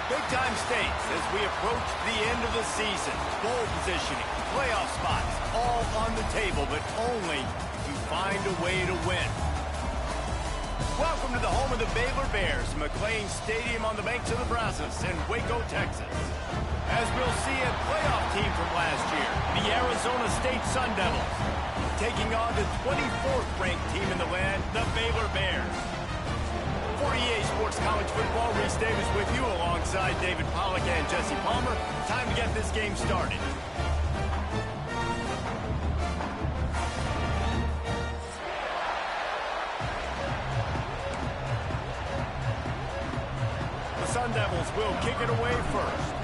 Big-time stakes as we approach the end of the season. Bowl positioning, playoff spots, all on the table, but only if you find a way to win. Welcome to the home of the Baylor Bears, McLean Stadium on the banks of the Brazos in Waco, Texas. As we'll see a playoff team from last year, the Arizona State Sun Devils, taking on the 24th ranked team in the land, the Baylor Bears. For EA Sports College Football, Reese Davis with you alongside David Pollack and Jesse Palmer. Time to get this game started. The Sun Devils will kick it away first.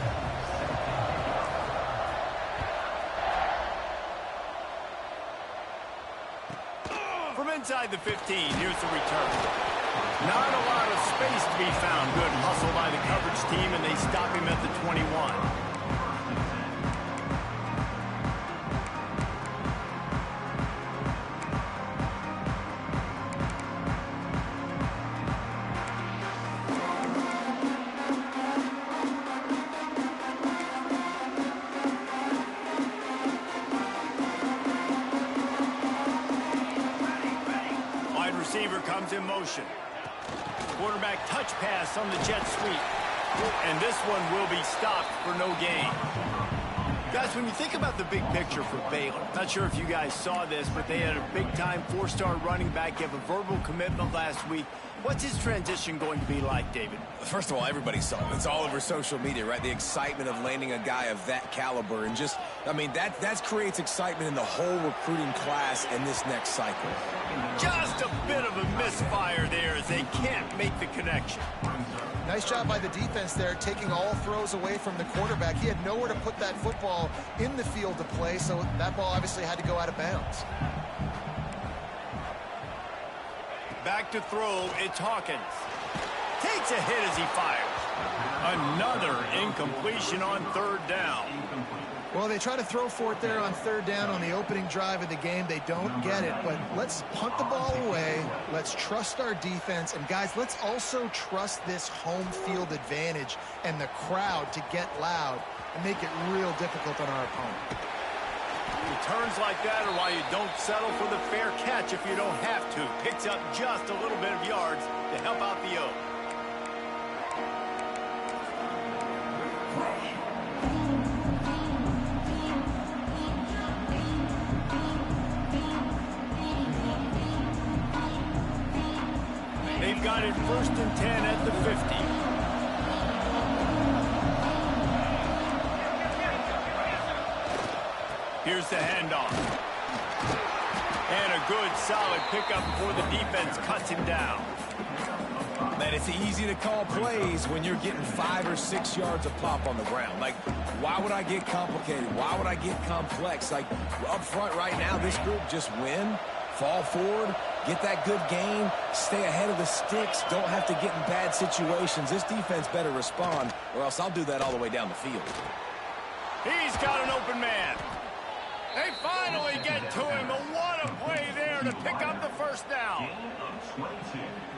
From inside the 15, here's the return. Not a lot of space to be found. Good hustle by the coverage team, and they stop him at the 21. Wide receiver comes in motion. Quarterback touch pass on the jet sweep. And this one will be stopped for no gain. Guys, when you think about the big picture for Baylor, not sure if you guys saw this, but they had a big-time four-star running back give a verbal commitment last week. What's his transition going to be like, David? First of all, everybody saw it. It's all over social media, right? The excitement of landing a guy of that caliber. And just, I mean, that creates excitement in the whole recruiting class in this next cycle. Just a bit of a misfire there as they can't make the connection. Nice job by the defense there, taking all throws away from the quarterback. He had nowhere to put that football in the field to play, so that ball obviously had to go out of bounds. Back to throw, it's Hawkins. Takes a hit as he fires. Another incompletion on third down. Well, they try to throw for it there on third down on the opening drive of the game. They don't get it, but let's punt the ball away. Let's trust our defense. And, guys, let's also trust this home field advantage and the crowd to get loud and make it real difficult on our opponent. Returns like that are why you don't settle for the fair catch if you don't have to. Picks up just a little bit of yards to help out the O. They've got it 1st and 10 at the 50. Here's the handoff. And a good, solid pickup before the defense cuts him down. Man, it's easy to call plays when you're getting 5 or 6 yards of pop on the ground. Like, why would I get complicated? Why would I get complex? Like, up front right now, this group just win, fall forward, get that good gain, stay ahead of the sticks, don't have to get in bad situations. This defense better respond, or else I'll do that all the way down the field. He's got an open man. They finally get to him, but what a play there to pick up the first down.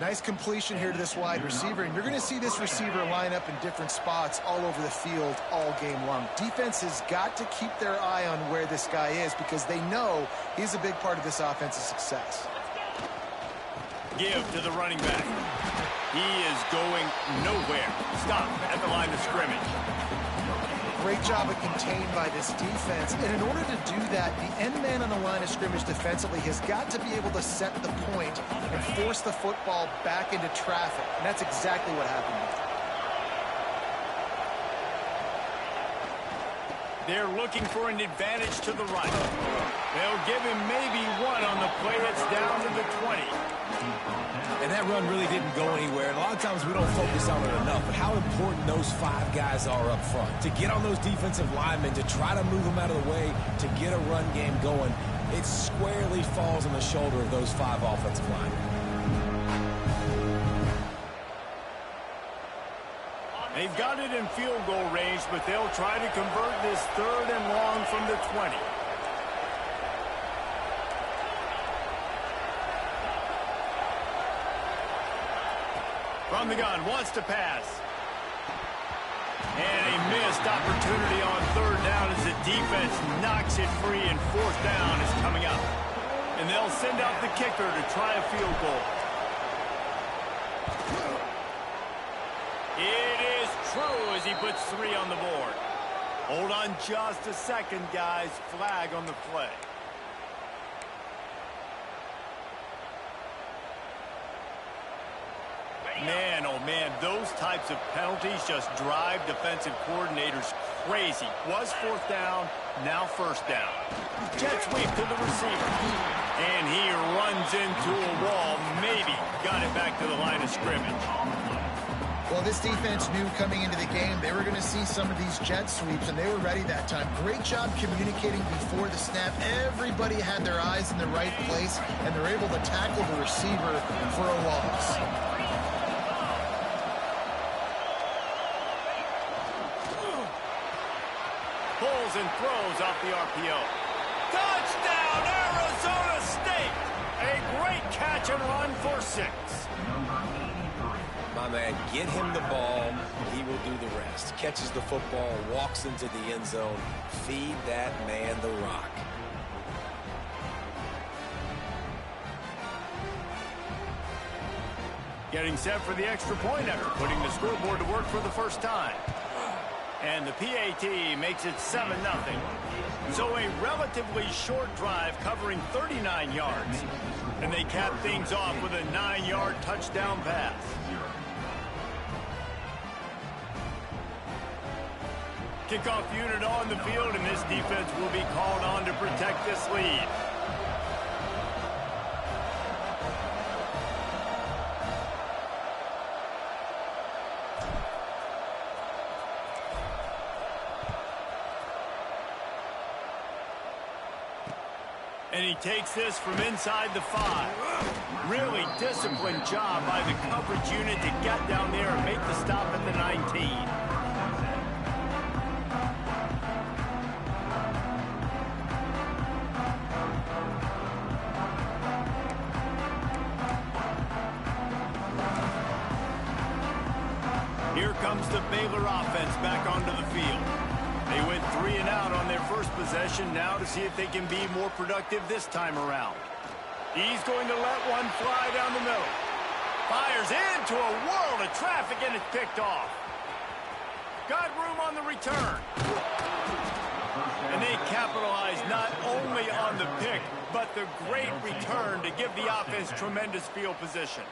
Nice completion here to this wide receiver, and you're going to see this receiver line up in different spots all over the field all game long. Defense has got to keep their eye on where this guy is because they know he's a big part of this offense's success. Give to the running back. He is going nowhere. Stop at the line of scrimmage. Great job of contained by this defense. And in order to do that, the end man on the line of scrimmage defensively has got to be able to set the point and force the football back into traffic. And that's exactly what happened here. They're looking for an advantage to the right. They'll give him maybe one on the play that's down to the 20. And that run really didn't go anywhere. And a lot of times we don't focus on it enough. But how important those 5 guys are up front. To get on those defensive linemen, to try to move them out of the way, to get a run game going, it squarely falls on the shoulder of those 5 offensive linemen. They've got it in field goal range, but they'll try to convert this 3rd and long from the 20. From the gun, wants to pass. And a missed opportunity on third down as the defense knocks it free, and fourth down is coming up. And they'll send out the kicker to try a field goal. It is true as he puts 3 on the board. Hold on just a second, guys. Flag on the play. Man, oh man, those types of penalties just drive defensive coordinators crazy. Was fourth down, now first down. Jet sweep to the receiver. And he runs into a wall. Maybe got it back to the line of scrimmage. Well, this defense knew coming into the game they were going to see some of these jet sweeps, and they were ready that time. Great job communicating before the snap. Everybody had their eyes in the right place, and they're able to tackle the receiver for a loss. Pulls and throws off the RPO. Touchdown, Arizona State! A great catch and run for 6. My man, get him the ball. He will do the rest. Catches the football, walks into the end zone. Feed that man the rock. Getting set for the extra point after putting the scoreboard to work for the first time. And the PAT makes it 7-0. So a relatively short drive covering 39 yards. And they cap things off with a 9-yard touchdown pass. Kickoff unit on the field, and this defense will be called on to protect this lead. And he takes this from inside the 5. Really disciplined job by the coverage unit to get down there and make the stop at the 19. Here comes the Baylor offense back onto the field. They went 3 and out on their first possession, now to see if they can be more productive this time around. He's going to let one fly down the middle. Fires into a world of traffic, and it's picked off. Got room on the return. And they capitalize not only on the pick, but the great return to give the offense tremendous field position.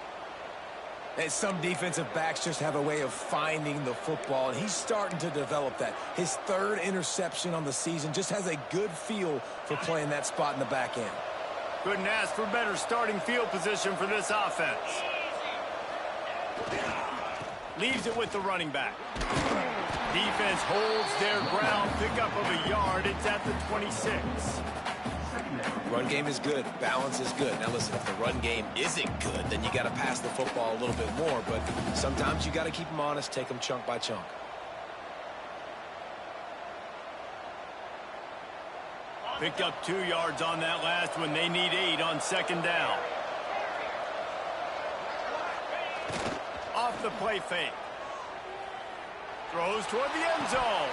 And some defensive backs just have a way of finding the football, and he's starting to develop that. His 3rd interception on the season, just has a good feel for playing that spot in the back end. Couldn't ask for better starting field position for this offense. Leaves it with the running back. Defense holds their ground, pickup of a yard. It's at the 26. Run game is good. Balance is good. Now listen, if the run game isn't good, then you got to pass the football a little bit more. But sometimes you got to keep them honest, take them chunk by chunk. Picked up 2 yards on that last one. They need 8 on second down. Off the play fake. Throws toward the end zone.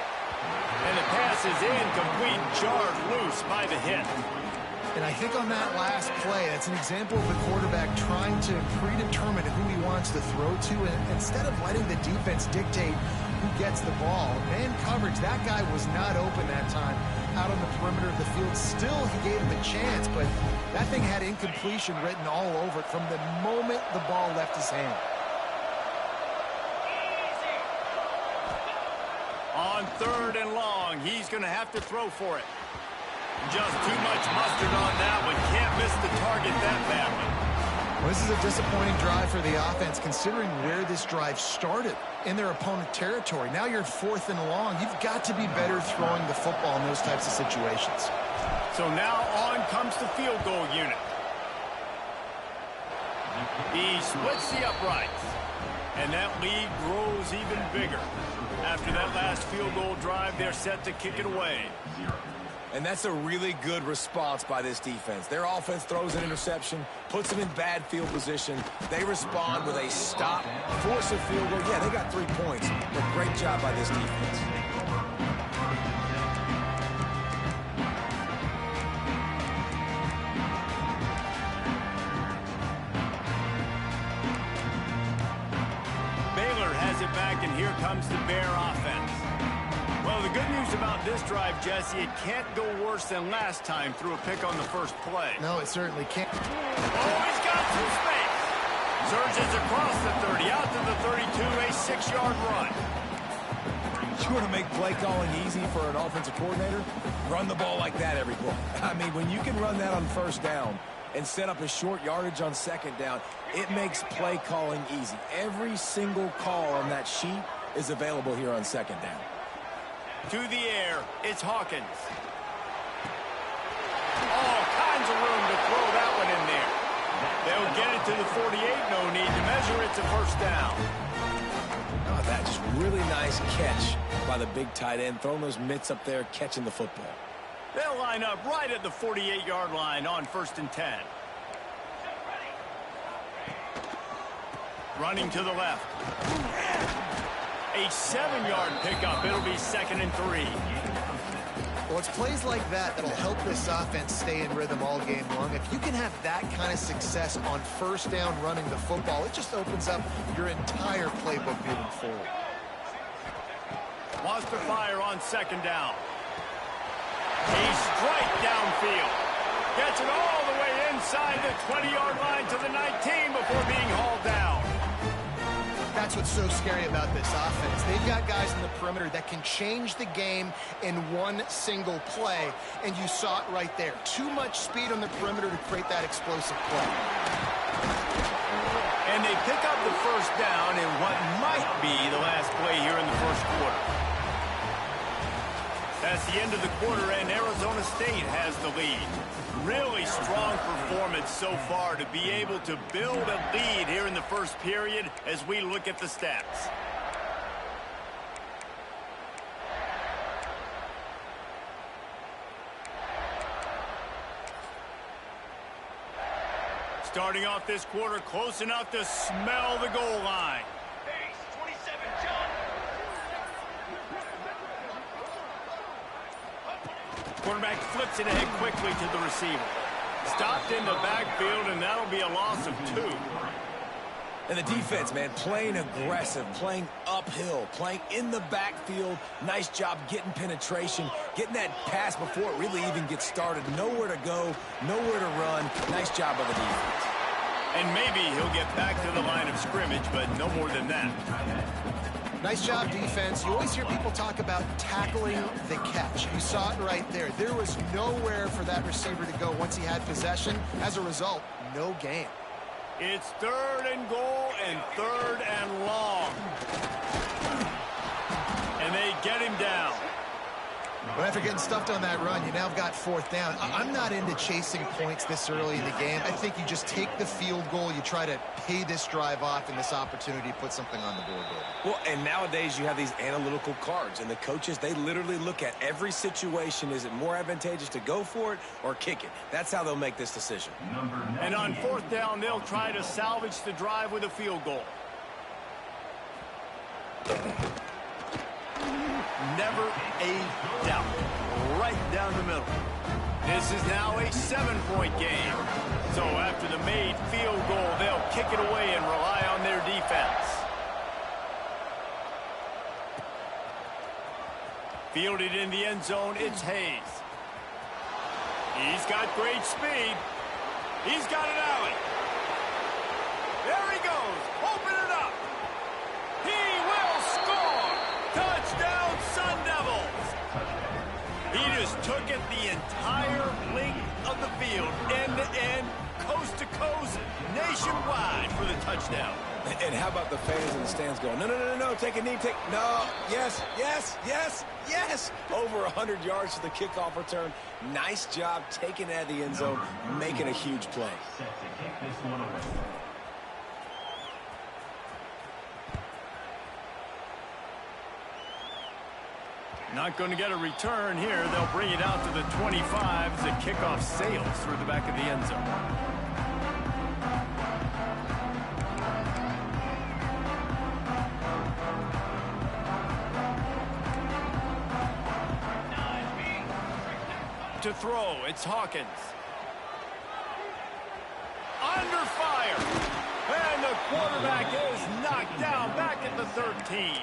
And the pass is incomplete, jarred loose by the hit. And I think on that last play, that's an example of the quarterback trying to predetermine who he wants to throw to, and instead of letting the defense dictate who gets the ball. Man coverage, that guy was not open that time out on the perimeter of the field. Still, he gave him a chance, but that thing had incompletion written all over it from the moment the ball left his hand. On 3rd and long, he's going to have to throw for it. Just too much mustard on that one. Can't miss the target that badly. Well, this is a disappointing drive for the offense, considering where this drive started in their opponent territory. Now you're 4th and long. You've got to be better throwing the football in those types of situations. So now on comes the field goal unit. He splits the uprights. And that lead grows even bigger. After that last field goal drive, they're set to kick it away. And that's a really good response by this defense. Their offense throws an interception, puts them in bad field position. They respond with a stop, force a field goal. Yeah, they got 3 points, but great job by this defense. Baylor has it back, and here comes the Bear offense. Well, the good news about this drive, Jesse, it can't go worse than last time through a pick on the first play. No, it certainly can't. Oh, he's got some space. Surges across the 30, out to the 32, a 6-yard run. You want to make play calling easy for an offensive coordinator? Run the ball like that every play. I mean, when you can run that on first down and set up a short yardage on second down, it makes play calling easy. Every single call on that sheet is available here on second down. To the air, it's Hawkins. All kinds of room to throw that one in there. They'll get it to the 48, no need to measure. It's a first down. Oh, that just really nice catch by the big tight end, throwing those mitts up there, catching the football. They'll line up right at the 48-yard line on 1st and 10. Running to the left. A 7-yard pickup. It'll be 2nd and 3. Well, it's plays like that that'll help this offense stay in rhythm all game long. If you can have that kind of success on first down running the football, it just opens up your entire playbook moving forward. Wants to fire on 2nd down. A strike downfield. Gets it all the way inside the 20-yard line to the 19 before being hauled down. That's what's so scary about this offense. They've got guys in the perimeter that can change the game in one single play, and you saw it right there. Too much speed on the perimeter to create that explosive play. And they pick up the first down in what might be the last play here in the first quarter. That's the end of the quarter, and Arizona State has the lead. Really strong performance so far to be able to build a lead here in the first period as we look at the stats. Starting off this quarter close enough to smell the goal line. Quarterback flips it ahead quickly to the receiver. Stopped in the backfield, and that'll be a loss of 2. And the defense, man, playing aggressive, playing uphill, playing in the backfield. Nice job getting penetration, getting that pass before it really even gets started. Nowhere to go, nowhere to run. Nice job by the defense. And maybe he'll get back to the line of scrimmage, but no more than that. Nice job, defense. You always hear people talk about tackling the catch. You saw it right there. There was nowhere for that receiver to go once he had possession. As a result, no gain. It's 3rd and goal and 3rd and long. And they get him down. But after getting stuffed on that run, you now have got 4th down. I'm not into chasing points this early in the game. I think you just take the field goal. You try to pay this drive off and this opportunity to put something on the board there. Well, and nowadays you have these analytical cards, and the coaches, they literally look at every situation. Is it more advantageous to go for it or kick it? That's how they'll make this decision. And on 4th down, they'll try to salvage the drive with a field goal. Never a doubt. Right down the middle. This is now a 7-point game. So after the made field goal, they'll kick it away and rely on their defense. Fielded in the end zone, it's Hayes. He's got great speed. He's got an alley. There he goes. Open it up. He will score. Touchdown, Sun Devils. He just took it the entire length of the field, end to end, coast to coast, nationwide for the touchdown. And how about the fans in the stands going, no, no, no, no, take a knee, no, yes, yes, yes, yes. Over 100 yards to the kickoff return. Nice job taking it out of the end zone, making a huge play. Not going to get a return here. They'll bring it out to the 25 as the kickoff sails through the back of the end zone. To throw, it's Hawkins. Under fire. And the quarterback is knocked down back at the 13.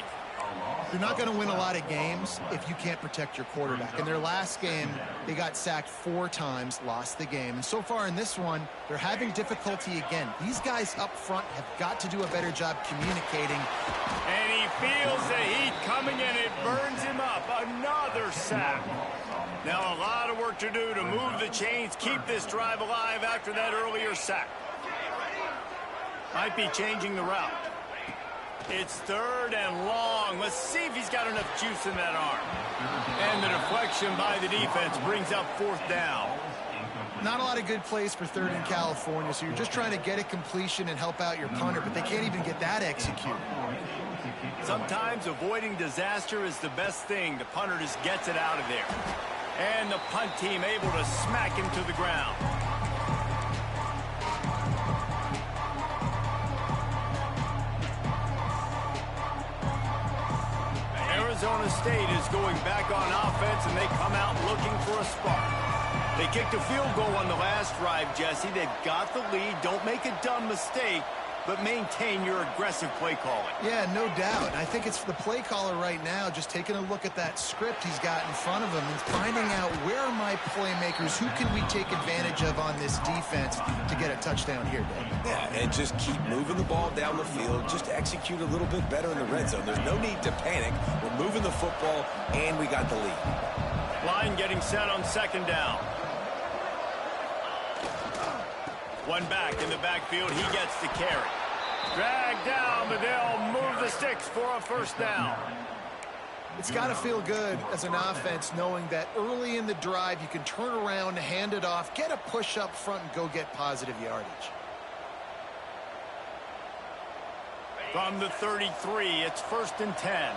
You're not going to win a lot of games if you can't protect your quarterback. In their last game, they got sacked 4 times, lost the game. And so far in this one, they're having difficulty again. These guys up front have got to do a better job communicating. And he feels the heat coming in. It burns him up. Another sack. Now a lot of work to do to move the chains, keep this drive alive after that earlier sack. Might be changing the route. It's 3rd and long. Let's see if he's got enough juice in that arm. And the deflection by the defense brings up 4th down. Not a lot of good plays for 3rd in California, so you're just trying to get a completion and help out your punter, but they can't even get that executed. Sometimes avoiding disaster is the best thing. The punter just gets it out of there. And the punt team able to smack him to the ground. Arizona State is going back on offense, and they come out looking for a spark. They kicked a field goal on the last drive, Jesse. They've got the lead. Don't make a dumb mistake, but maintain your aggressive play calling. Yeah, no doubt. I think it's the play caller right now just taking a look at that script he's got in front of him and finding out where are my playmakers, who can we take advantage of on this defense to get a touchdown here, Dave. Yeah, and just keep moving the ball down the field. Just execute a little bit better in the red zone. There's no need to panic. We're moving the football, and we got the lead. Line getting set on 2nd down. One back in the backfield. He gets the carry. Dragged down, but they'll move the sticks for a 1st down. It's got to feel good as an offense knowing that early in the drive you can turn around, hand it off, get a push up front, and go get positive yardage. From the 33, it's 1st and 10.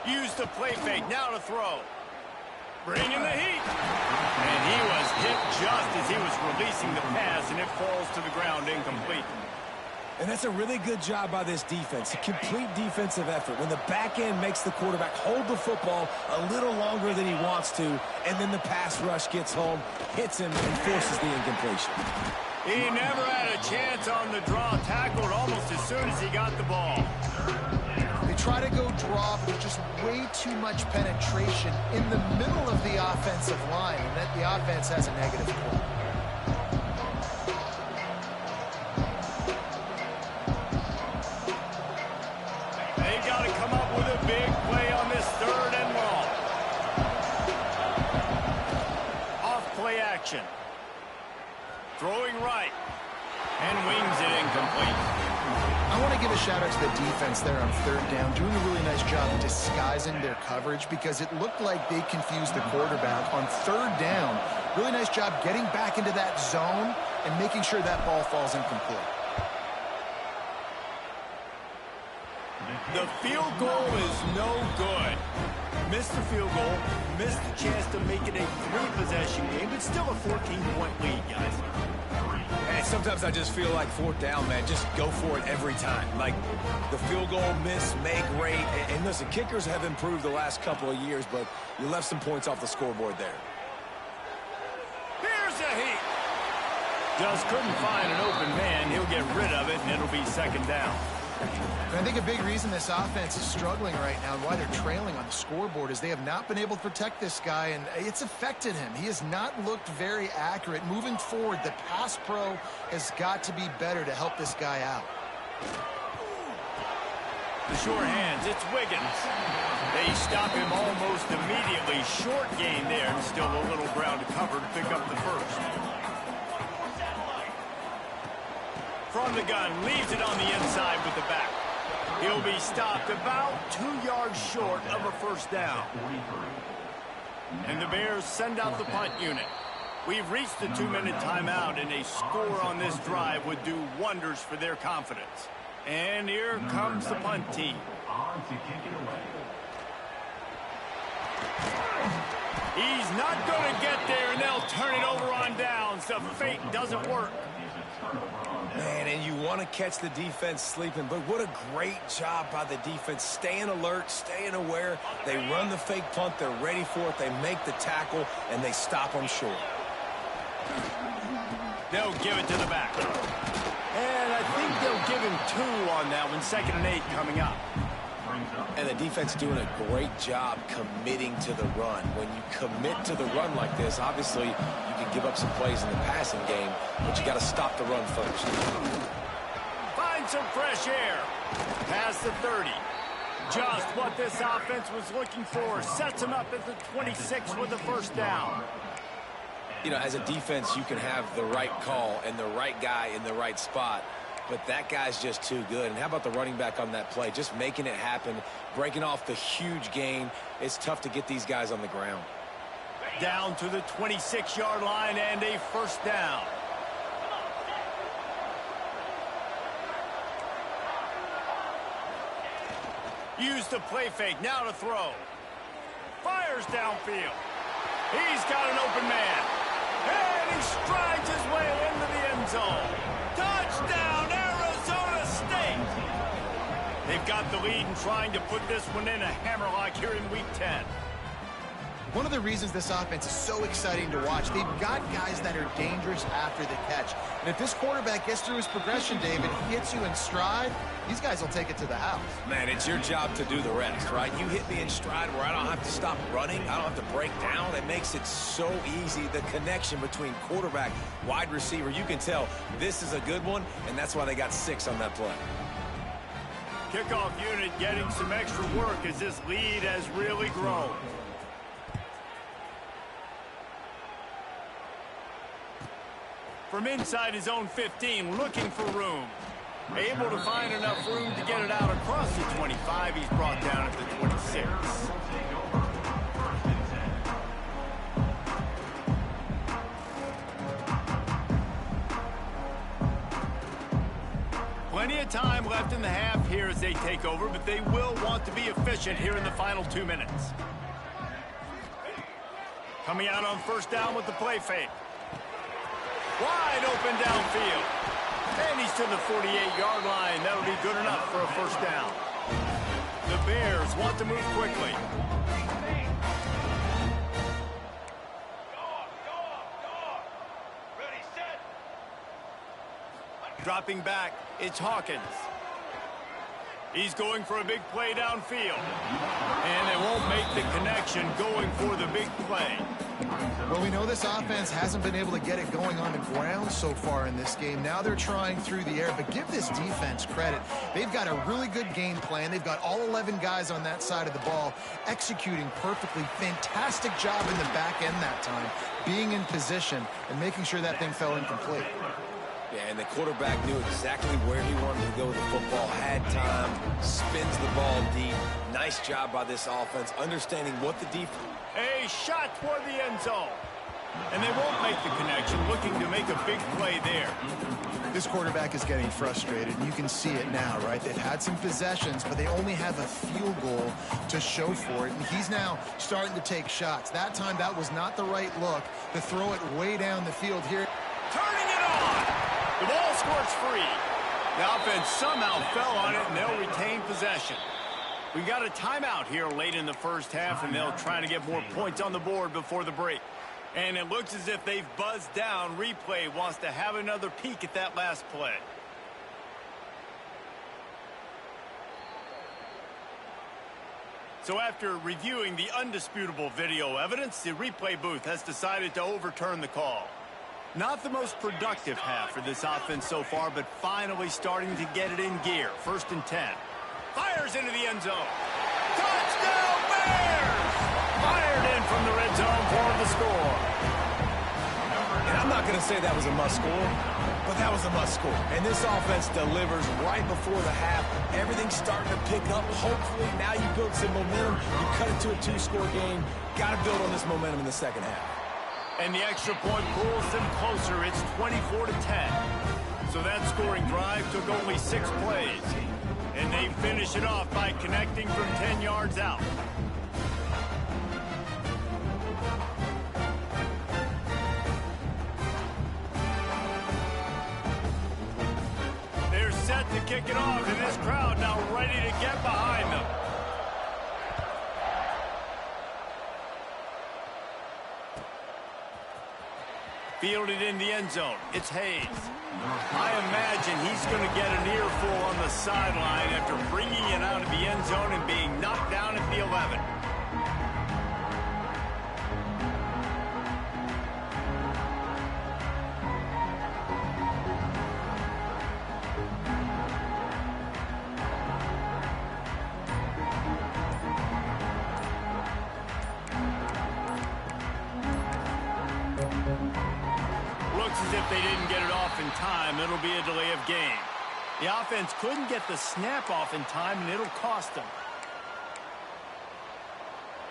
Use the play fake. Now to throw. Bringing the heat. And he was hit just as he was releasing the pass, and it falls to the ground incomplete. And that's a really good job by this defense. A complete defensive effort. When the back end makes the quarterback hold the football a little longer than he wants to, and then the pass rush gets home, hits him, and forces the incompletion. He never had a chance on the draw. Tackled almost as soon as he got the ball. Try to go draw, but there's just way too much penetration in the middle of the offensive line, and that the offense has a negative play. They got to come up with a big play on this 3rd and long. Off play action. Throwing right. And wings it incomplete. I want to give a shout out to the defense there on 3rd down, doing a really nice job disguising their coverage because it looked like they confused the quarterback on 3rd down. Really nice job getting back into that zone and making sure that ball falls incomplete. The field goal is no good. Missed the field goal, missed the chance to make it a 3-possession game, but still a 14-point lead, guys. And sometimes I just feel like 4th down, man, just go for it every time. Like the field goal miss, make great. And listen, kickers have improved the last couple of years, but you left some points off the scoreboard there. Here's the heat. Just couldn't find an open man. He'll get rid of it, and it'll be 2nd down. And I think a big reason this offense is struggling right now and why they're trailing on the scoreboard is they have not been able to protect this guy, and it's affected him. He has not looked very accurate. Moving forward, the pass pro has got to be better to help this guy out. The short hands, it's Wiggins. They stop him almost immediately. Short gain there, and still a little ground to cover to pick up the 1st. From the gun, leaves it on the inside with the back. He'll be stopped about 2 yards short of a 1st down. And the Bears send out the punt unit. We've reached the 2-minute timeout, and a score on this drive would do wonders for their confidence. And here comes the punt team. He's not going to get there, and they'll turn it over on downs. The fake doesn't work. Man, and you want to catch the defense sleeping, but what a great job by the defense. Staying alert, staying aware. They run the fake punt. They're ready for it. They make the tackle, and they stop them short. They'll give it to the back. And I think they'll give him 2 on that one. 2nd and 8 coming up. And the defense doing a great job committing to the run. When you commit to the run like this, obviously you can give up some plays in the passing game, but you got to stop the run first. Find some fresh air. Past the 30. Just what this offense was looking for. Sets him up at the 26 with a first down. You know, as a defense, you can have the right call and the right guy in the right spot, but that guy's just too good. And how about the running back on that play? Just making it happen, breaking off the huge gain. It's tough to get these guys on the ground. Down to the 26-yard line and a first down. Use the play fake, now to throw. Fires downfield. He's got an open man. And he strides his way into the end zone. Touchdown, Arizona State! They've got the lead and trying to put this one in a hammerlock here in Week 10. One of the reasons this offense is so exciting to watch, they've got guys that are dangerous after the catch. And if this quarterback gets through his progression, David, he hits you in stride, these guys will take it to the house. Man, it's your job to do the rest, right? You hit me in stride where I don't have to stop running. I don't have to break down. It makes it so easy. The connection between quarterback, wide receiver, you can tell this is a good one, and that's why they got 6 on that play. Kickoff unit getting some extra work as this lead has really grown. From inside his own 15, looking for room. Able to find enough room to get it out across the 25. He's brought down at the 26. Plenty of time left in the half here as they take over, but they will want to be efficient here in the final 2 minutes. Coming out on first down with the play fake. Wide open downfield. And he's to the 48-yard line. That'll be good enough for a first down. The Bears want to move quickly. Ready, set. Dropping back, it's Hawkins. He's going for a big play downfield. And they won't make the connection going for the big play. Well, we know this offense hasn't been able to get it going on the ground so far in this game. Now they're trying through the air, but give this defense credit. They've got a really good game plan. They've got all 11 guys on that side of the ball executing perfectly. Fantastic job in the back end that time, being in position and making sure that thing fell incomplete. Yeah, and the quarterback knew exactly where he wanted to go with the football, had time, spins the ball deep. Nice job by this offense, understanding what the defense... A shot toward the end zone. And they won't make the connection, looking to make a big play there. This quarterback is getting frustrated, and you can see it now, right? They've had some possessions, but they only have a field goal to show for it, and he's now starting to take shots. That time, that was not the right look to throw it way down the field here. Turning it on. The ball squirts free. The offense somehow fell on it, and they'll retain possession. We got a timeout here late in the first half, and they'll try to get more points on the board before the break. And it looks as if they've buzzed down. Replay wants to have another peek at that last play. So after reviewing the undisputable video evidence, the replay booth has decided to overturn the call. Not the most productive half for this offense so far, but finally starting to get it in gear. 1st and 10. Fires into the end zone. Touchdown Bears! Fired in from the red zone for the score. And I'm not going to say that was a must score, but that was a must score. And this offense delivers right before the half. Everything's starting to pick up. Hopefully now you build some momentum. You cut it to a 2-score game. Got to build on this momentum in the second half. And the extra point pulls them closer. It's 24-10. So So that scoring drive took only 6 plays. And they finish it off by connecting from 10 yards out. They're set to kick it off, and this crowd now ready to get behind them. Fielded in the end zone. It's Hayes. I imagine he's going to get an earful on the sideline after bringing it out of the end zone and being knocked down at the 11. Looks as if they didn't get it off in time. It'll be a delay of game. The offense couldn't get the snap off in time, and it'll cost them.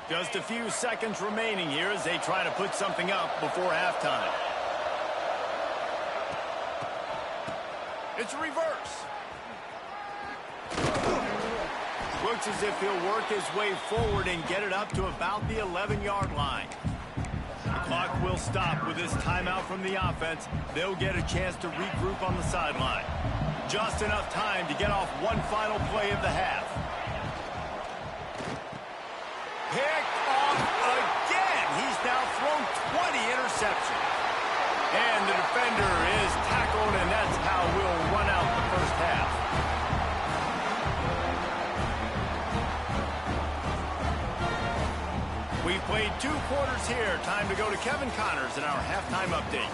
Just a few seconds remaining here as they try to put something up before halftime. It's a reverse. Looks as if he'll work his way forward and get it up to about the 11-yard line. The clock will stop with this timeout from the offense. They'll get a chance to regroup on the sideline. Just enough time to get off one final play of the half. Picked off again. He's now thrown 20 interceptions. And the defender is tackled, and that's how we'll run out the first half. We've played 2 quarters here. Time to go to Kevin Connors in our halftime update.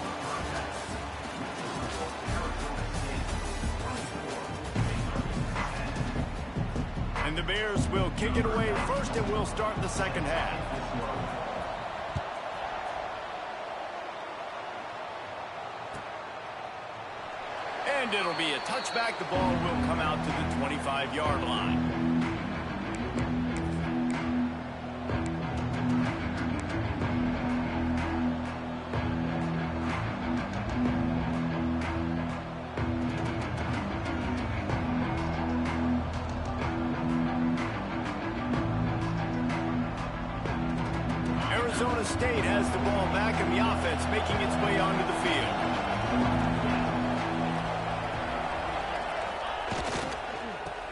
And the Bears will kick it away first, and we'll start the second half. And it'll be a touchback. The ball will come out to the 25-yard line. Arizona State has the ball back in the offense, making its way onto the field.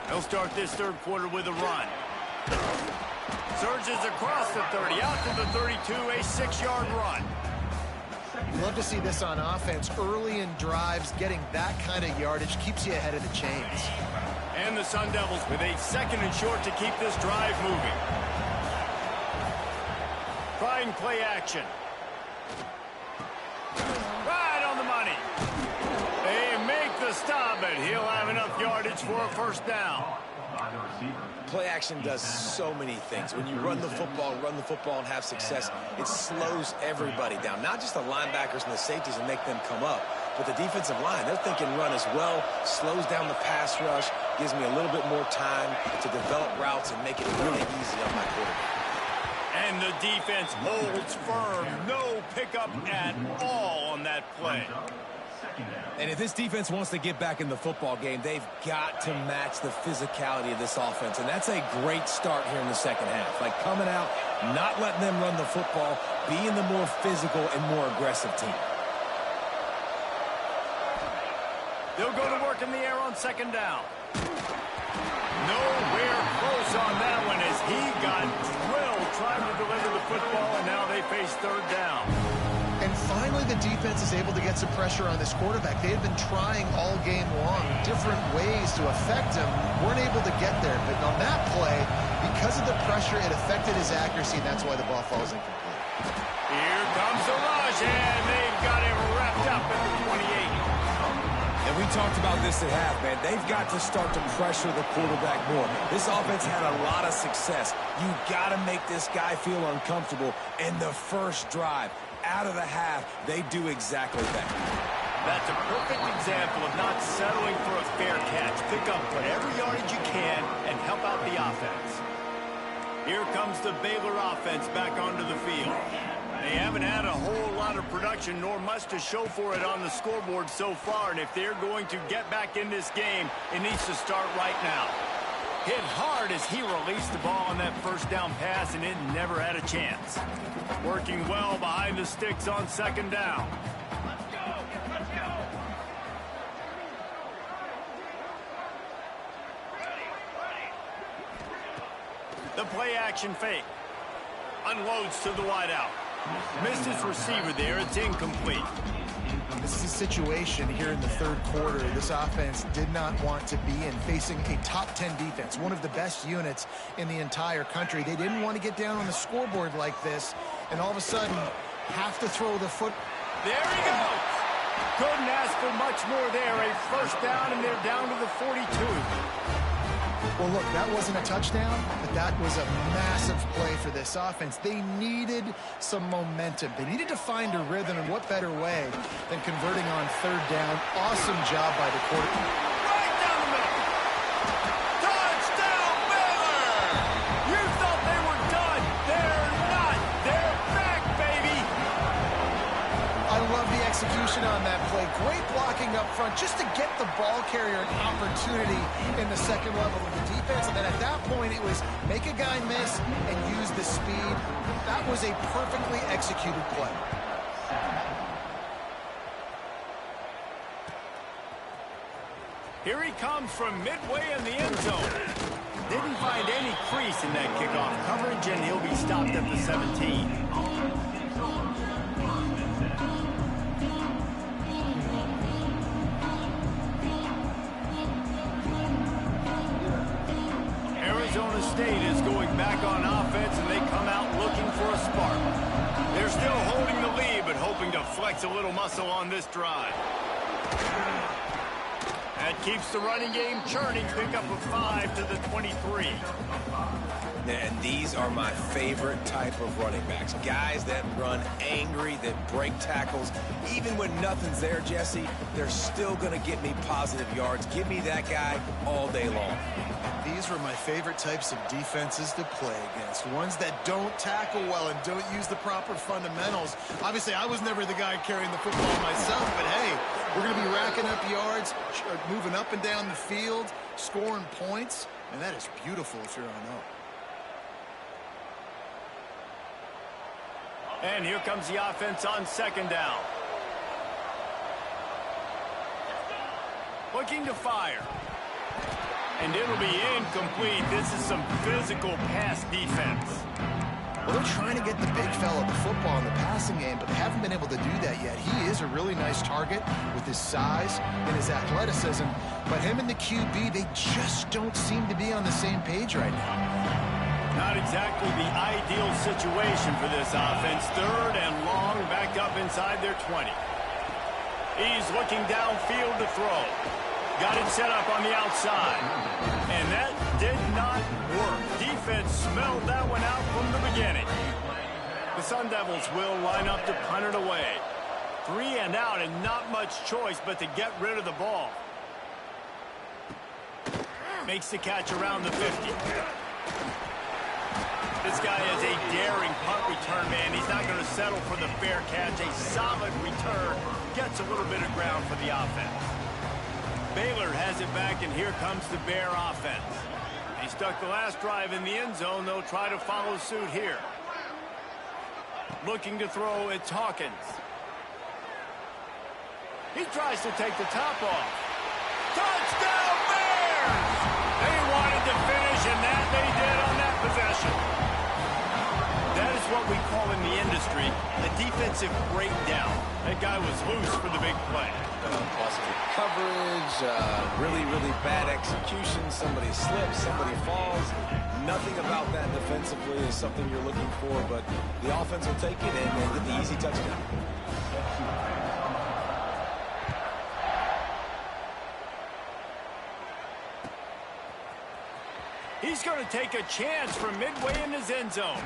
They'll start this third quarter with a run. Surges across the 30, out to the 32, a 6-yard run. You love to see this on offense. Early in drives, getting that kind of yardage keeps you ahead of the chains. And the Sun Devils with a 2nd and short to keep this drive moving. Trying play action. Right on the money. They make the stop, but he'll have enough yardage for a first down. Play action does so many things. When you run the football and have success, it slows everybody down. Not just the linebackers and the safeties and make them come up, but the defensive line. They're thinking run as well, slows down the pass rush, gives me a little bit more time to develop routes and make it really easy on my quarterback. And the defense holds firm. No pickup at all on that play. And if this defense wants to get back in the football game, they've got to match the physicality of this offense. And that's a great start here in the second half. Like coming out, not letting them run the football, being the more physical and more aggressive team. They'll go to work in the air on second down. Nowhere close on that one as he got drilled trying to deliver the football, and now they face third down. And finally, the defense is able to get some pressure on this quarterback. They had been trying all game long different ways to affect him. Weren't able to get there. But on that play, because of the pressure, it affected his accuracy, and that's why the ball falls incomplete. Here comes the rush, and they've got him wrapped up at the 28. And we talked about this at half, man. They've got to start to pressure the quarterback more. This offense had a lot of success. You got to make this guy feel uncomfortable. And the first drive, out of the half, they do exactly that. That's a perfect example of not settling for a fair catch. Pick up whatever yardage you can and help out the offense. Here comes the Baylor offense back onto the field. They haven't had a whole lot of production, nor much to show for it on the scoreboard so far. And if they're going to get back in this game, it needs to start right now. Hit hard as he released the ball on that first down pass, and it never had a chance. Working well behind the sticks on second down. Let's go! The play action fake. Unloads to the wideout. Missed his receiver there. It's incomplete. This is a situation here in the third quarter this offense did not want to be in, facing a top 10 defense, one of the best units in the entire country. They didn't want to get down on the scoreboard like this, and all of a sudden have to throw the foot. There he goes. Couldn't ask for much more there. A first down, and they're down to the 42. Well, look, that wasn't a touchdown, but that was a massive play for this offense. They needed some momentum. They needed to find a rhythm, and what better way than converting on third down. Awesome job by the quarterback. Right down the middle. Touchdown, Baylor! You thought they were done. They're not. They're back, baby. I love the execution on that play. Great blocking up front just to get the ball carrier an opportunity in the second level of the defense. And then at that point, it was make a guy miss and use the speed. That was a perfectly executed play. Here he comes from midway in the end zone. Didn't find any crease in that kickoff coverage, and he'll be stopped at the 17. Arizona State is going back on offense, and they come out looking for a spark. They're still holding the lead, but hoping to flex a little muscle on this drive. That keeps the running game churning. Pick up a 5 to the 23. And these are my favorite type of running backs. Guys that run angry, that break tackles. Even when nothing's there, Jesse, they're still going to get me positive yards. Give me that guy all day long. These were my favorite types of defenses to play against. Ones that don't tackle well and don't use the proper fundamentals. Obviously, I was never the guy carrying the football myself, but hey, we're going to be racking up yards, moving up and down the field, scoring points, and that is beautiful if you're on up. And here comes the offense on second down. Looking to fire. And it'll be incomplete. This is some physical pass defense. Well, they're trying to get the big fella the football in the passing game, but they haven't been able to do that yet. He is a really nice target with his size and his athleticism, but him and the QB, they just don't seem to be on the same page right now. Not exactly the ideal situation for this offense. Third and long, back up inside their 20. He's looking downfield to throw. Got it set up on the outside. And that did not work. Defense smelled that one out from the beginning. The Sun Devils will line up to punt it away. 3 and out, and not much choice but to get rid of the ball. Makes the catch around the 50. This guy is a daring punt return man. He's not going to settle for the fair catch. A solid return. Gets a little bit of ground for the offense. Baylor has it back, and here comes the Bear offense. He stuck the last drive in the end zone. They'll try to follow suit here. Looking to throw, it's Hawkins. He tries to take the top off. Touchdown, Bears! They wanted to finish, and that they did on that possession. That is what we call in the industry a defensive breakdown. That guy was loose for the big play. Possible coverage, really, really bad execution. Somebody slips, somebody falls. Nothing about that defensively is something you're looking for, but the offense will take it and get the easy touchdown. He's going to take a chance from midway in his end zone.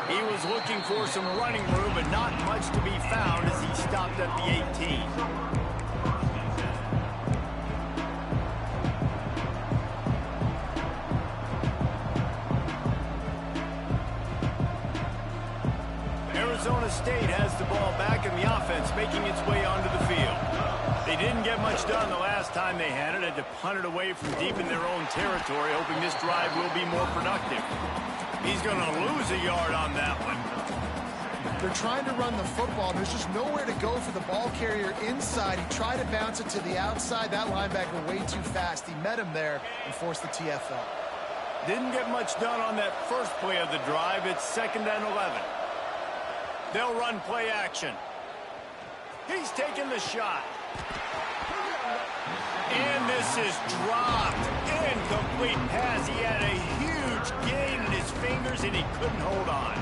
He was looking for some running room, but not much to be found as he stopped at the 18. Arizona State has the ball back and the offense making its way onto the field. They didn't get much done the last time they had it. Had to punt it away from deep in their own territory, hoping this drive will be more productive. He's going to lose a yard on that one. They're trying to run the football. There's just nowhere to go for the ball carrier inside. He tried to bounce it to the outside. That linebacker way too fast. He met him there and forced the TFL. Didn't get much done on that first play of the drive. It's 2nd and 11. They'll run play action. He's taking the shot. And this is dropped. Incomplete pass. He had a huge gain in his fingers and he couldn't hold on.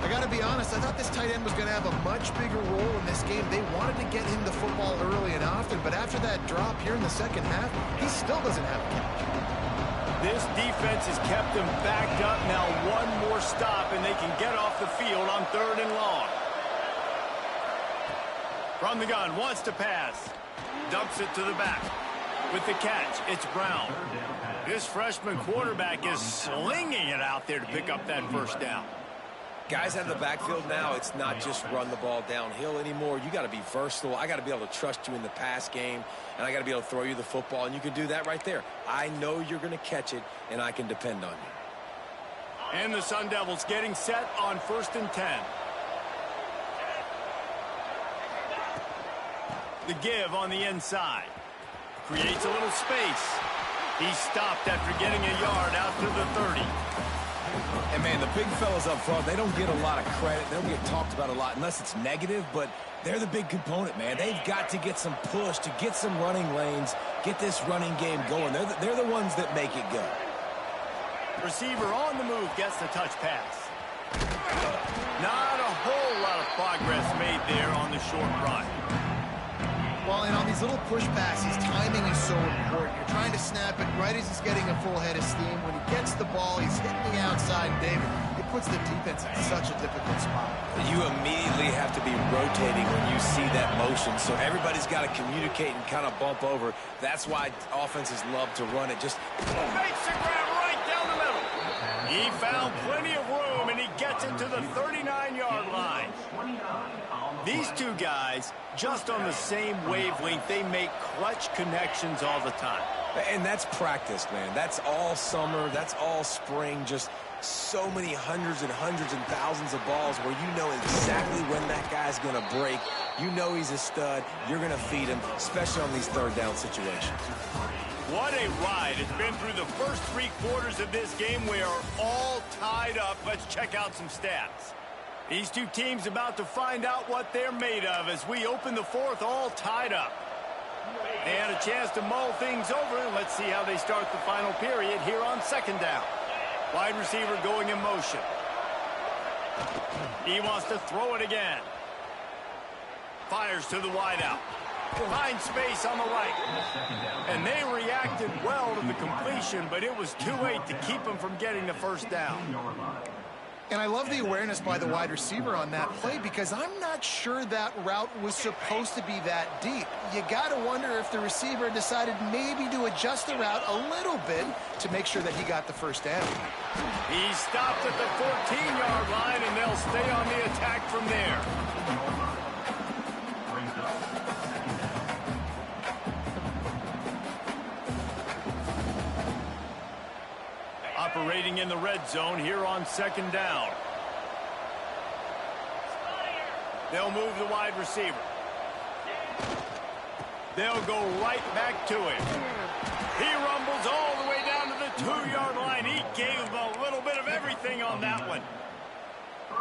I got to be honest, I thought this tight end was going to have a much bigger role in this game. They wanted to get him the football early and often, but after that drop here in the second half, he still doesn't have a catch. This defense has kept them backed up. Now one more stop, and they can get off the field on 3rd and long. From the gun, wants to pass. Dumps it to the back. With the catch, it's Brown. This freshman quarterback is slinging it out there to pick up that first down. Guys out of the backfield now, it's not just run the ball downhill anymore. You got to be versatile. I got to be able to trust you in the pass game, and I got to be able to throw you the football, and you can do that right there. I know you're going to catch it, and I can depend on you. And the Sun Devils getting set on 1st and 10. The give on the inside. Creates a little space. He's stopped after getting a yard out to the 30. And, man, the big fellas up front, they don't get a lot of credit. They don't get talked about a lot unless it's negative, but they're the big component, man. They've got to get some push, to get some running lanes, get this running game going. They're the ones that make it go. Receiver on the move gets the touch pass. Not a whole lot of progress made there on the short run. Well, and on these little push passes, timing is so important. You're trying to snap it right as he's getting a full head of steam. When he gets the ball, he's hitting the outside, David. It puts the defense in such a difficult spot. You immediately have to be rotating when you see that motion, so everybody's got to communicate and kind of bump over. That's why offenses love to run it. Just makes a grab right down the middle. He found plenty of room, and he gets it to the 39-yard line. These two guys, just on the same wavelength, they make clutch connections all the time. And that's practice, man. That's all summer. That's all spring. Just so many hundreds and thousands of balls where you know exactly when that guy's going to break. You know he's a stud. You're going to feed him, especially on these 3rd down situations. What a ride. It's been through the first 3 quarters of this game. We are all tied up. Let's check out some stats. These two teams about to find out what they're made of as we open the 4th all tied up. They had a chance to mull things over, and let's see how they start the final period here on 2nd down. Wide receiver going in motion. He wants to throw it again. Fires to the wideout. Finds space on the right. And they reacted well to the completion, but it was too late to keep him from getting the first down. And I love the awareness by the wide receiver on that play because I'm not sure that route was supposed to be that deep. You got to wonder if the receiver decided maybe to adjust the route a little bit to make sure that he got the first down. He stopped at the 14-yard line, and they'll stay on the attack from there. Operating in the red zone here on 2nd down. They'll move the wide receiver. They'll go right back to him. He rumbles all the way down to the 2-yard line. He gave them a little bit of everything on that one.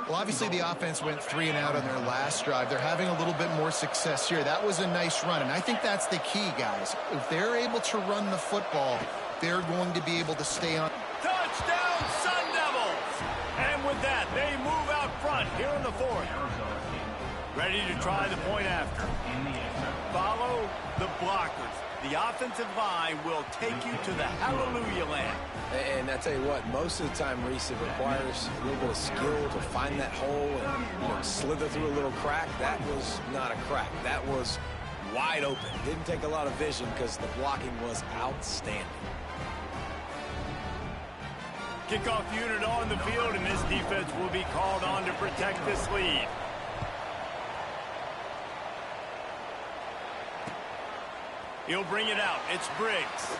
Well, obviously the offense went 3 and out on their last drive. They're having a little bit more success here. That was a nice run, and I think that's the key, guys. If they're able to run the football, they're going to be able to stay on. Touchdown, Sun Devils! And with that, they move out front here in the 4th. Ready to try the point after. Follow the blockers. The offensive line will take you to the hallelujah land. And I tell you what, most of the time, Reese, it requires a little bit of skill to find that hole and slither through a little crack. That was not a crack. That was wide open. Didn't take a lot of vision because the blocking was outstanding. Kickoff unit on the field, and this defense will be called on to protect this lead. He'll bring it out. It's Briggs.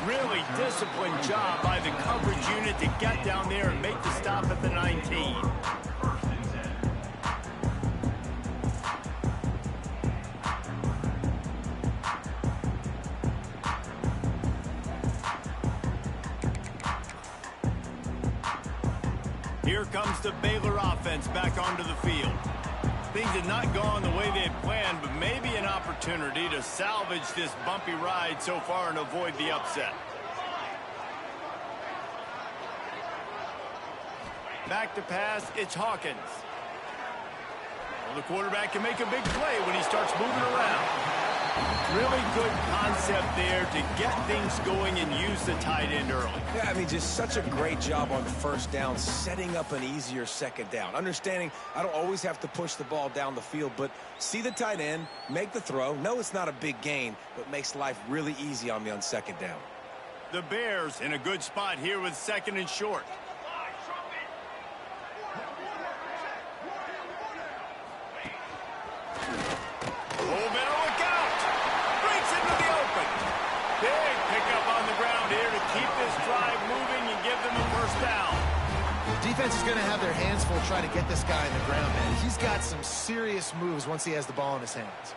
Really disciplined job by the coverage unit to get down there and make the stop at the 19. Here comes the Baylor offense back onto the field. Things had not gone the way they had planned, but maybe an opportunity to salvage this bumpy ride so far and avoid the upset. Back to pass, it's Hawkins. Well, the quarterback can make a big play when he starts moving around. Really good concept there to get things going and use the tight end early. Yeah, I mean, just such a great job on first down, setting up an easier second down. Understanding I don't always have to push the ball down the field, but see the tight end, make the throw. No, it's not a big gain, but makes life really easy on me on second down. The Bears in a good spot here with second and short. Defense is going to have their hands full trying to get this guy in the ground, man. He's got some serious moves once he has the ball in his hands.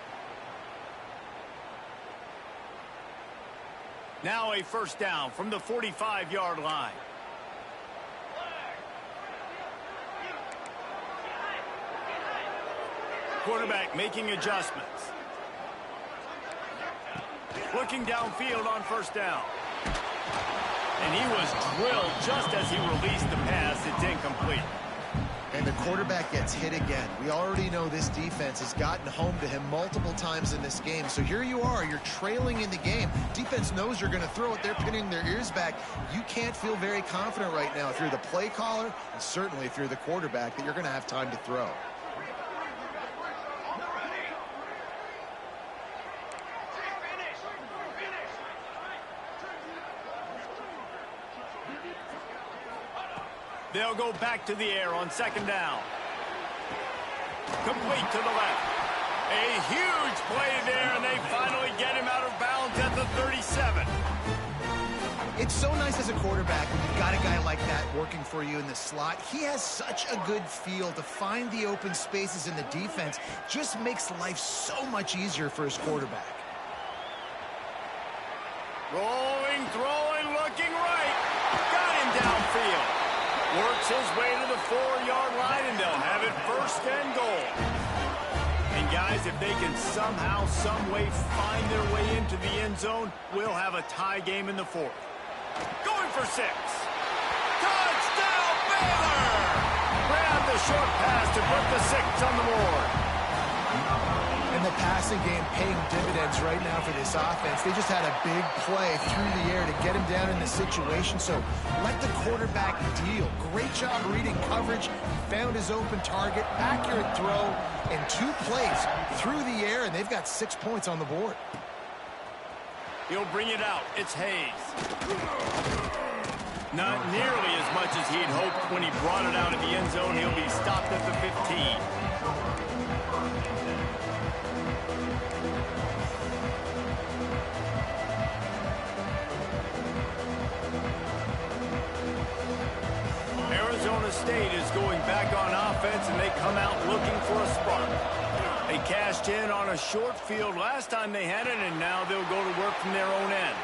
Now a first down from the 45-yard line. Quarterback making adjustments. Looking downfield on first down. And he was drilled just as he released the pass. It's incomplete. And the quarterback gets hit again. We already know this defense has gotten home to him multiple times in this game. So here you are. You're trailing in the game. Defense knows you're going to throw it. They're pinning their ears back. You can't feel very confident right now if you're the play caller, and certainly if you're the quarterback, that you're going to have time to throw. They'll go back to the air on second down. Complete to the left. A huge play there, and they finally get him out of bounds at the 37. It's so nice as a quarterback when you've got a guy like that working for you in the slot. He has such a good feel to find the open spaces in the defense. Just makes life so much easier for his quarterback. Rolling, throwing, looking right. Got him downfield. Works his way to the 4-yard line, and they'll have it first and goal. And guys, if they can somehow, some way find their way into the end zone, we'll have a tie game in the fourth. Going for 6. Touchdown, Baylor! Grab the short pass to put the 6 on the board. And the passing game paying dividends right now for this offense. They just had a big play through the air to get him down in the situation. So let the quarterback deal. Great job reading coverage. Found his open target. Accurate throw. And 2 plays through the air, and they've got 6 points on the board. He'll bring it out. It's Hayes. Not nearly as much as he'd hoped when he brought it out of the end zone. He'll be stopped at the 15. Arizona State is going back on offense, and they come out looking for a spark. They cashed in on a short field last time they had it, and now they'll go to work from their own end.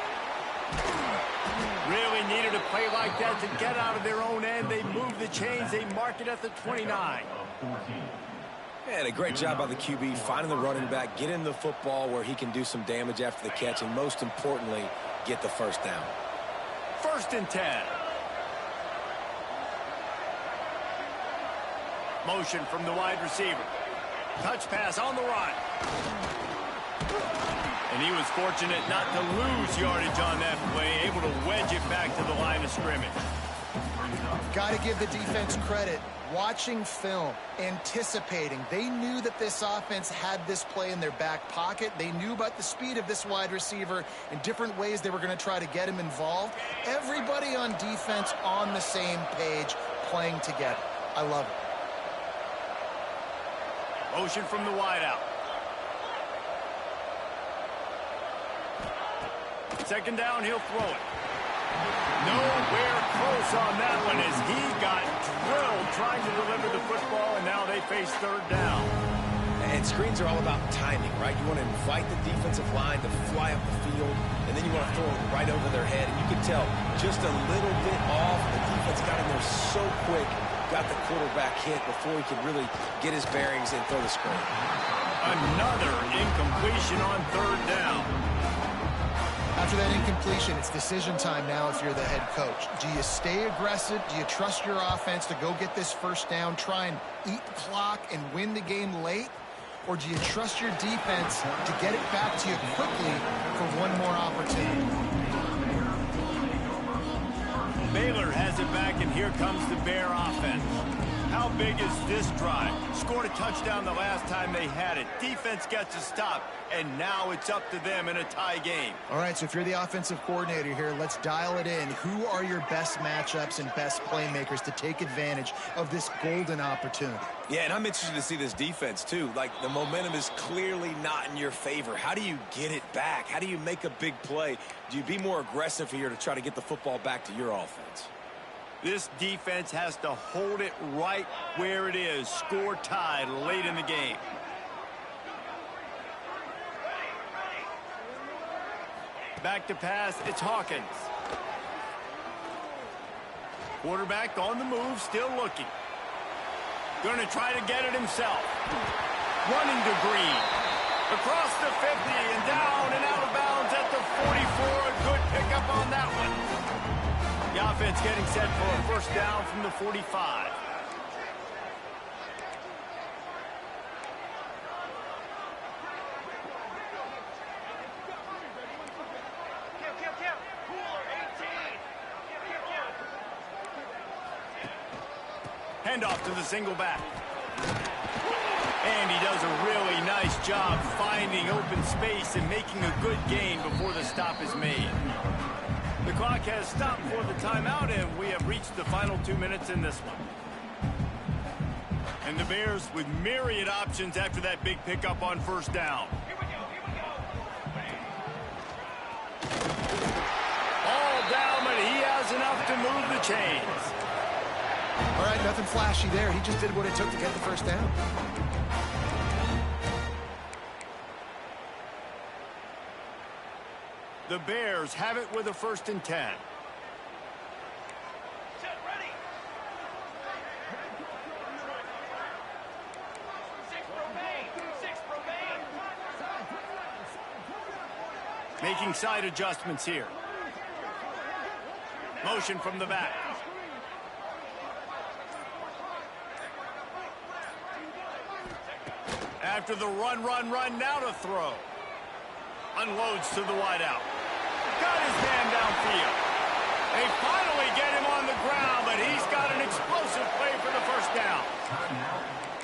Really needed a play like that to get out of their own end. They move the chains. They mark it at the 29. And a great job by the QB, finding the running back, getting the football where he can do some damage after the catch, and most importantly, get the first down. First and 10. Motion from the wide receiver. Touch pass on the run. And he was fortunate not to lose yardage on that play, able to wedge it back to the line of scrimmage. Got to give the defense credit. Watching film, anticipating. They knew that this offense had this play in their back pocket. They knew about the speed of this wide receiver and different ways they were going to try to get him involved. Everybody on defense on the same page, playing together. I love it. Motion from the wideout. second down, he'll throw it. Nowhere close on that one as he got drilled trying to deliver the football, and now they face third down. And screens are all about timing, right? You want to invite the defensive line to fly up the field, and then you want to throw it right over their head. And you can tell just a little bit off. The defense got in there so quick, got the quarterback hit before he could really get his bearings and throw the screen. Another incompletion on third down. After that incompletion, it's decision time now if you're the head coach. Do you stay aggressive? Do you trust your offense to go get this first down, try and eat the clock and win the game late? Or do you trust your defense to get it back to you quickly for one more opportunity? Baylor has it back, and here comes the Bear offense. How big is this drive? Scored a touchdown the last time they had it. Defense gets a stop, and now it's up to them in a tie game. All right, so if you're the offensive coordinator here, let's dial it in. Who are your best matchups and best playmakers to take advantage of this golden opportunity? Yeah, and I'm interested to see this defense, too. Like, the momentum is clearly not in your favor. How do you get it back? How do you make a big play? Do you be more aggressive here to try to get the football back to your offense? This defense has to hold it right where it is. Score tied late in the game. Back to pass, it's Hawkins. Quarterback on the move, still looking. Going to try to get it himself. Running to Green. Across the 50 and down and out of bounds at the 44. A good pickup on that one. The offense getting set for a first down from the 45. Handoff to the single back. And he does a really nice job finding open space and making a good gain before the stop is made. The clock has stopped for the timeout, and we have reached the final 2 minutes in this one. And the Bears with myriad options after that big pickup on first down. All down, but he has enough to move the chains. All right, nothing flashy there. He just did what it took to get the first down. The Bears have it with a 1st and 10. Making side adjustments here. Motion from the back. After the run, now to throw. Unloads to the wideout. Got his man downfield. They finally get him on the ground, but he's got an explosive play for the first down.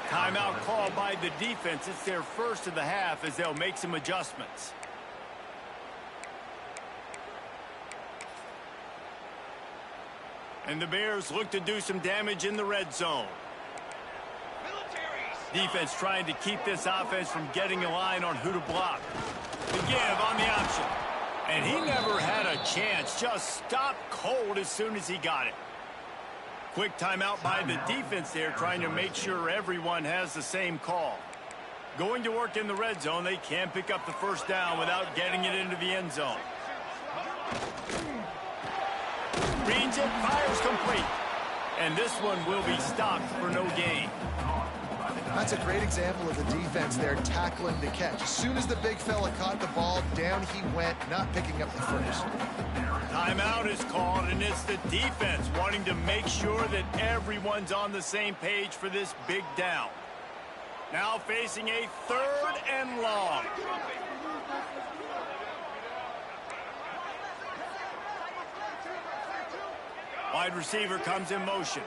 Timeout called by the defense. It's their first of the half as they'll make some adjustments. And the Bears look to do some damage in the red zone. Defense trying to keep this offense from getting a line on who to block. The give on the option. And he never had a chance. Just stopped cold as soon as he got it. Quick timeout by the defense there, trying to make sure everyone has the same call. Going to work in the red zone. They can't pick up the first down without getting it into the end zone. Reads it, fires complete. And this one will be stopped for no gain. That's a great example of the defense there tackling the catch. As soon as the big fella caught the ball, down he went, not picking up the first. Timeout is called, and it's the defense wanting to make sure that everyone's on the same page for this big down. Now facing a 3rd and long. Wide receiver comes in motion.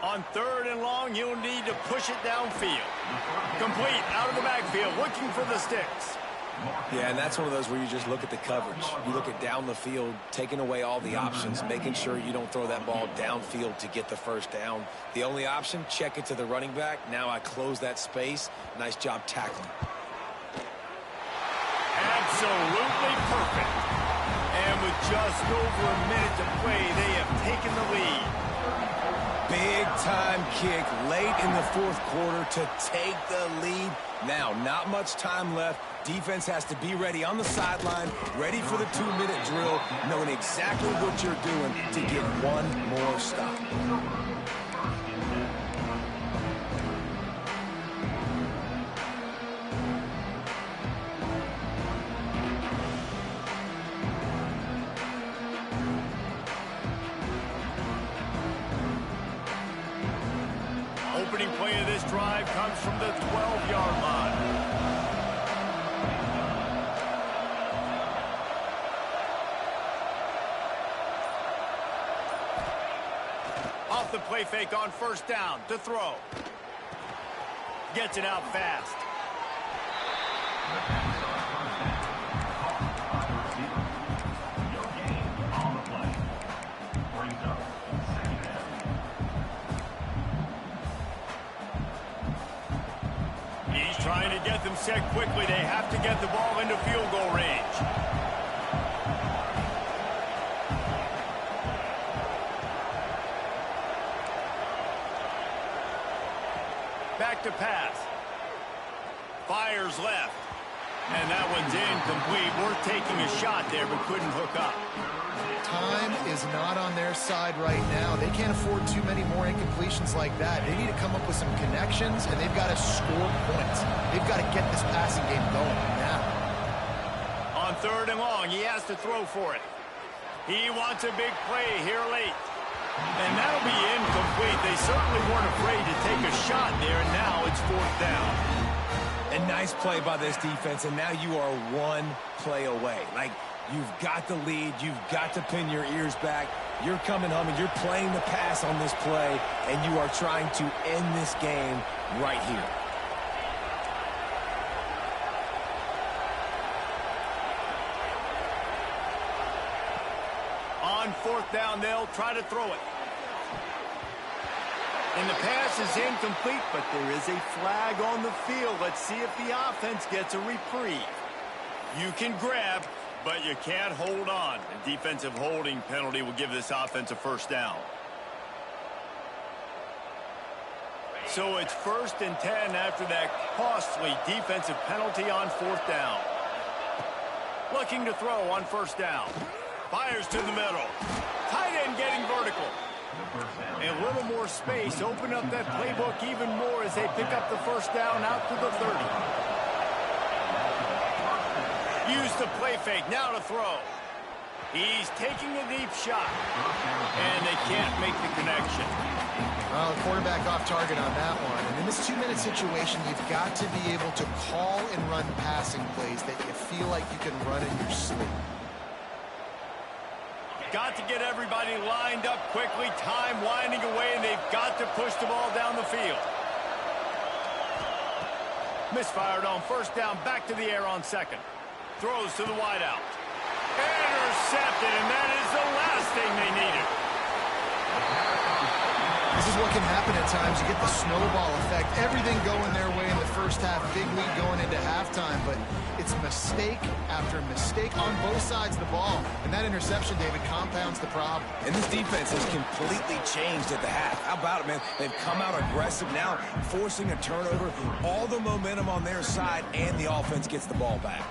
On 3rd and long, you'll need to push it downfield. Complete, out of the backfield, looking for the sticks. Yeah, and that's one of those where you just look at the coverage. You look at down the field, taking away all the options, making sure you don't throw that ball downfield to get the first down. The only option, check it to the running back. Now I close that space. Nice job tackling. just over a minute to play, they have taken the lead. Big-time kick late in the fourth quarter to take the lead. Now, not much time left. Defense has to be ready on the sideline, ready for the 2-minute drill, knowing exactly what you're doing to get one more stop. Opening play of this drive comes from the 12-yard line. Off the play fake on first down to throw. Gets it out fast. Trying to get them set quickly. They have to get the ball into field goal range. Back to pass. Fires left. And that one's incomplete. Worth taking a shot there, but couldn't hook up. Time is not on their side right now. They can't afford too many more incompletions like that. They need to come up with some connections, and they've got to score points. They've got to get this passing game going now. On third and long, he has to throw for it. He wants a big play here late. And that'll be incomplete. They certainly weren't afraid to take a shot there, and now it's fourth down. A nice play by this defense, and now you are one play away. You've got the lead. You've got to pin your ears back. You're coming home, and you're playing the pass on this play, and you are trying to end this game right here. On fourth down, they'll try to throw it. And the pass is incomplete, but there is a flag on the field. Let's see if the offense gets a reprieve. You can grab, but you can't hold on. A defensive holding penalty will give this offense a first down. So it's 1st and 10 after that costly defensive penalty on fourth down. Looking to throw on first down. Fires to the middle. Tight end getting vertical. A little more space. Open up that playbook even more as they pick up the first down out to the 30. Use the play fake. Now to throw. He's taking a deep shot. And they can't make the connection. Well, the quarterback off target on that one. And in this 2-minute situation, you've got to be able to call and run passing plays that you feel like you can run in your sleep. Got to get everybody lined up quickly. Time winding away, and they've got to push the ball down the field. Misfired on first down. Back to the air on second. Throws to the wideout. Intercepted, and that is the last thing they needed. This is what can happen at times. You get the snowball effect. Everything going their way in the first half. Big lead going into halftime, but it's mistake after mistake on both sides of the ball. And that interception, David, compounds the problem. And this defense has completely changed at the half. How about it, man? They've come out aggressive now, forcing a turnover. All the momentum on their side, and the offense gets the ball back.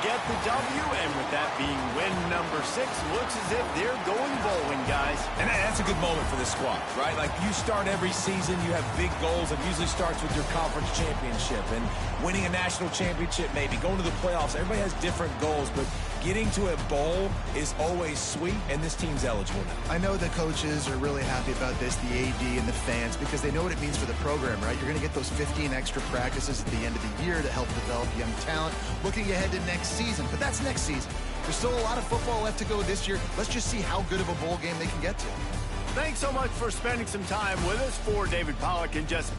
Get the W, and with that being win number 6, looks as if they're going bowling, guys. And that's a good moment for this squad, right? Like, you start every season, you have big goals. It usually starts with your conference championship and winning a national championship, maybe going to the playoffs. Everybody has different goals, but getting to a bowl is always sweet, and this team's eligible now. I know the coaches are really happy about this, the AD and the fans, because they know what it means for the program, right? You're going to get those 15 extra practices at the end of the year to help develop young talent. Looking ahead to next season, but that's next season. There's still a lot of football left to go this year. Let's just see how good of a bowl game they can get to. Thanks so much for spending some time with us. For David Pollack and Jesse